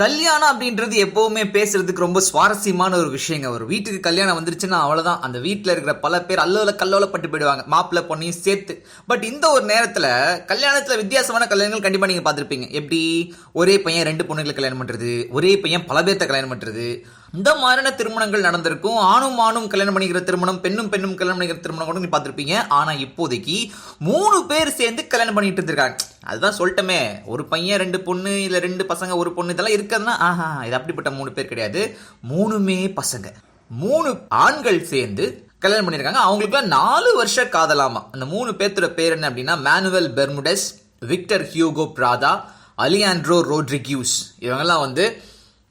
கல்யாணம் அப்படின்றது எப்பவுமே பேசுறதுக்கு ரொம்ப சுவாரஸ்யமான ஒரு விஷயங்க. ஒரு வீட்டுக்கு கல்யாணம் வந்துருச்சுன்னா அவ்வளவுதான், அந்த வீட்டில் இருக்கிற பல பேர் அல்லோல கல்லோலப்பட்டு போயிடுவாங்க, மாப்பிள்ளை பொண்ணையும் சேர்த்து. பட் இந்த ஒரு நேரத்தில் கல்யாணத்தில் வித்தியாசமான கல்யாணங்கள் கண்டிப்பாக நீங்கள் பார்த்துருப்பீங்க. எப்படி ஒரே பையன் 2 பொண்ணுகளை கல்யாணம் பண்ணுறது, ஒரே பையன் பல பேர்த்த கல்யாணம் பண்ணுறது, இந்த மாதிரியான திருமணங்கள் நடந்திருக்கும். ஆணும் கல்யாணம் பண்ணிக்கிற திருமணம், பெண்ணும் கல்யாணம் பண்ணிக்கிற திருமணம் கூட நீ பார்த்துருப்பீங்க. ஆனால் இப்போதைக்கு 3 பேர் சேர்ந்து கல்யாணம் பண்ணிட்டு இருந்திருக்காங்க. அதுதான் சொல்லிட்டமே, ஒரு பையன் 2 பொண்ணு இல்லை 2 பசங்க 1 பொண்ணு இதெல்லாம் இருக்குதுன்னா இது அப்படிப்பட்ட 3 பேர் கிடையாது. 3மே பசங்க, 3 ஆண்கள் சேர்ந்து கல்யாணம் பண்ணியிருக்காங்க. அவங்களுக்கு 4 வருஷ காதலாமா. அந்த 3 பேர்த்தோட பேர் என்ன அப்படின்னா, மேனுவல் பெர்முடஸ், விக்டர் ஹியூகோ பிராதா, அலியாண்ட்ரோ ரோட்ரிகியூஸ். இவங்கெல்லாம்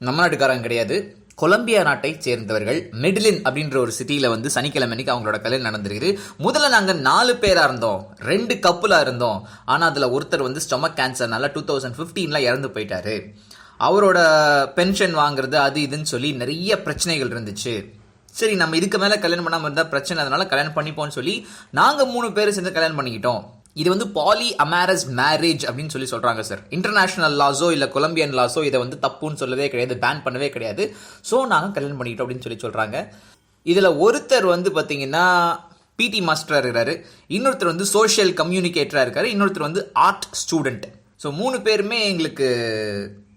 நம்ம நாட்டுக்காரங்க கிடையாது, கொலம்பியா நாட்டை சேர்ந்தவர்கள். மெடிலின் அப்படின்ற ஒரு சிட்டியில் சனிக்கிழமை அன்னைக்கு அவங்களோட கல்யாணம் நடந்திருக்குது. முதல்ல நாங்கள் 4 பேரா இருந்தோம், 2 கப்புலா இருந்தோம். ஆனால் அதில் ஒருத்தர் ஸ்டொமக் கேன்சர்னால 2015 இறந்து போயிட்டாரு. அவரோட பென்ஷன் வாங்குறது அது இதுன்னு சொல்லி நிறைய பிரச்சனைகள் இருந்துச்சு. சரி, நம்ம இதுக்கு மேலே கல்யாணம் பண்ணாமல் இருந்தால் பிரச்சனை, அதனால கல்யாணம் பண்ணிப்போம்னு சொல்லி நாங்கள் 3 பேர் சேர்ந்து கல்யாணம் பண்ணிக்கிட்டோம். இது பாலி அமேரஸ் மேரேஜ் அப்படின்னு சொல்லி சொல்றாங்க சார். இன்டர்நேஷனல் லாஸோ இல்லை கொலம்பியன் லாஸோ இதை தப்புன்னு சொல்லவே கிடையாது, பேன் பண்ணவே கிடையாது. ஸோ நாங்கள் கல்யாணம் பண்ணிக்கிட்டோம் அப்படின்னு சொல்லி சொல்றாங்க. இதில் ஒருத்தர் பார்த்தீங்கன்னா பிடி மாஸ்டராக இருக்கிறாரு, இன்னொருத்தர் சோஷியல் கம்யூனிகேட்டராக இருக்காரு, இன்னொருத்தர் ஆர்ட் ஸ்டூடெண்ட். ஸோ 3 பேருமே எங்களுக்கு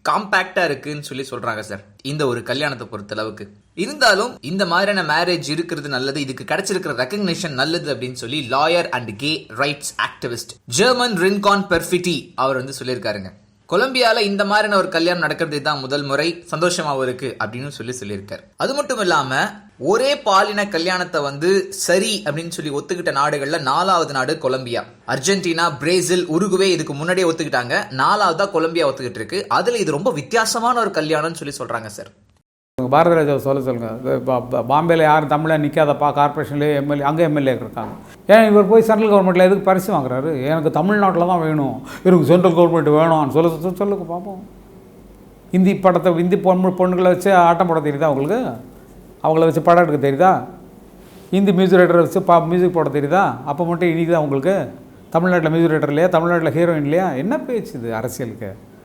காம்பேக்டா இருக்குன்னு சொல்லி சொல்றாங்க சார், இந்த ஒரு கல்யாணத்தை பொறுத்தளவுக்கு. இருந்தாலும் இந்த மாதிரியான மேரேஜ் இருக்கிறது நல்லது, இதுக்கு கிடைச்சிருக்கிற ரெகக்னிஷன் நல்லது அப்படின்னு சொல்லி lawyer and gay rights activist German Rincon Perfetti அவர் சொல்லியிருக்காருங்க. கொலம்பியால இந்த மாதிரியான ஒரு கல்யாணம் நடக்கிறது தான் முதல் முறை, சந்தோஷமாவும் இருக்கு அப்படின்னு சொல்லியிருக்காரு. அது மட்டும் இல்லாம ஒரே பாலின கல்யாணத்தை சரி அப்படின்னு சொல்லி ஒத்துக்கிட்ட நாடுகள்ல 4வது நாடு கொலம்பியா. அர்ஜென்டினா, பிரேசில், உருகுவே இதுக்கு முன்னாடியே ஒத்துக்கிட்டாங்க, 4வதா கொலம்பியா ஒத்துக்கிட்டு இருக்கு. அதுல இது ரொம்ப வித்தியாசமான ஒரு கல்யாணம்னு சொல்லி சொல்றாங்க சார். பாரத ராஜா சொல்லுங்க, பாம்பேல யாரும் தமிழில் நிற்காதப்பா, கார்பரேஷன்லேயே எம்எல்ஏ, அங்கே எம்எல்ஏ இருக்காங்க. ஏன் இவர் போய் சென்ட்ரல் கவர்மெண்ட்டில் எதுக்கு பரிசு வாங்குறாரு? எனக்கு தமிழ்நாட்டில் தான் வேணும், எனக்கு சென்ட்ரல் கவர்மெண்ட் வேணும்னு சொல்லுங்க பார்ப்போம். ஹிந்தி படத்தை, ஹிந்தி பொண்ணுகளை வச்சு ஆட்டம் போட தெரியுதா அவங்களுக்கு? அவங்கள வச்சு படம் எடுக்க தெரியுதா? ஹிந்தி மியூசிக் ரைட்டரை வச்சு மியூசிக் போட தெரியுதா? அப்போ மட்டும் இன்றைக்கி தான் உங்களுக்கு தமிழ்நாட்டில் மியூசிக் ரைட்டர் இல்லையா, தமிழ்நாட்டில் ஹீரோயின் இல்லையா? என்ன பேச்சு இது அரசியலுக்கு?